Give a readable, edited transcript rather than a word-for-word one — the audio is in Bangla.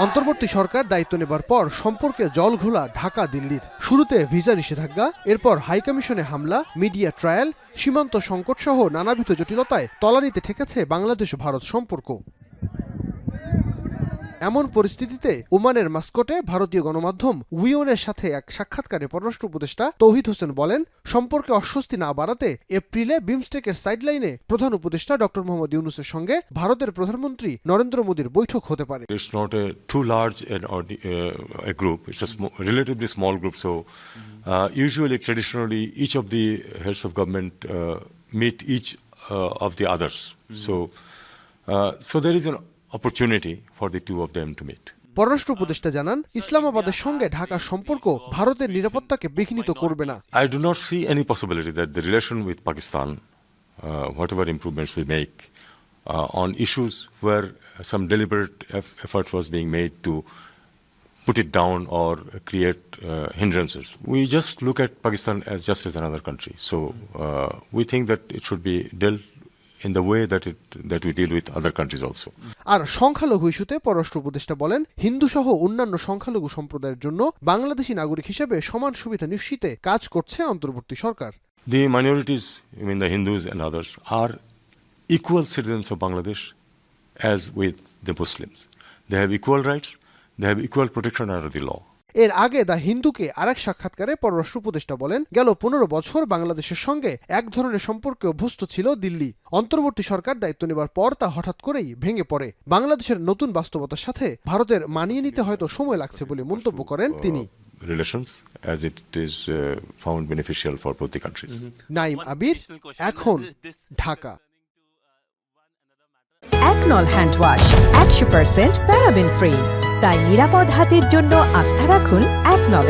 অন্তর্বর্তী সরকার দায়িত্ব নেবার পর সম্পর্কে জলঘোলা ঢাকা দিল্লির। শুরুতে ভিসা নিষেধাজ্ঞা, এরপর হাইকমিশনে হামলা, মিডিয়া ট্রায়াল, সীমান্ত সংকট সহ নানাবিধ জটিলতায় তলানিতে ঠেকেছে বাংলাদেশ ভারত সম্পর্ক। এমন পরিস্থিতিতে ওমানের মাস্কটে ভারতীয় গণমাধ্যম উইওনের সাথে এক সাক্ষাৎকারে পররাষ্ট্র উপদেষ্টা তৌহিদ হোসেন বলেন, সম্পর্কে অস্বস্তি না বাড়াতে এপ্রিলে বিমস্টেকের সাইডলাইনে প্রধান উপদেষ্টা ডক্টর মোহাম্মদ ইউনূসের সঙ্গে ভারতের প্রধানমন্ত্রী নরেন্দ্র মোদীর বৈঠক হতে পারে। It's not too large a group. It's a relatively small group. So usually, traditionally, each of the heads of government meet each of the others. So there is an opportunity for the two of them to meet. পররাষ্ট্র উপদেষ্টা জানান, ইসলামাবাদের সঙ্গে ঢাকার সম্পর্ক ভারতের নিরাপত্তাকে বিঘ্নিত করবে না। I do not see any possibility that the relation with Pakistan, whatever improvements we make on issues where some deliberate effort was being made to put it down or create hindrances. We just look at Pakistan as just as another country. So we think that it should be dealt in the way that we deal with other countries also. আর সংখ্যালঘু ইস্যুতে পররাষ্ট্র উপদেষ্টা বলেন, হিন্দু সহ অন্যান্য সংখ্যালঘু সম্প্রদায়ের জন্য বাংলাদেশি নাগরিক হিসেবে সমান সুবিধা নিশ্চিতে কাজ করছে অন্তর্বর্তী সরকার। The minorities, I mean the Hindus and others, are equal citizens of Bangladesh as with the Muslims. They have equal rights, they have equal protection under the law. এর আগে দ্য হিন্দুকে আরেক সাক্ষাৎকারে পররাষ্ট্র উপদেষ্টা বলেন, গেল 15 বছর বাংলাদেশের সঙ্গে এক ধরনের সম্পর্কে অভ্যস্ত ছিল দিল্লি। অন্তর্বর্তী সরকার দায়িত্ব নেবার পর তা হঠাৎ করেই ভেঙে পড়ে। বাংলাদেশের নতুন বাস্তবতার সাথে ভারতের মানিয়ে নিতে হয়তো সময় লাগছে বলে মন্তব্য করেন তিনি। Relations as it is found beneficial for both the countries. Naim Abir, এখন, ঢাকা। একনল হ্যান্ড ওয়াশ 100% প্যারাবেন ফ্রি, তাই নিরাপদ হাতের জন্য আস্থা রাখুন একনলে।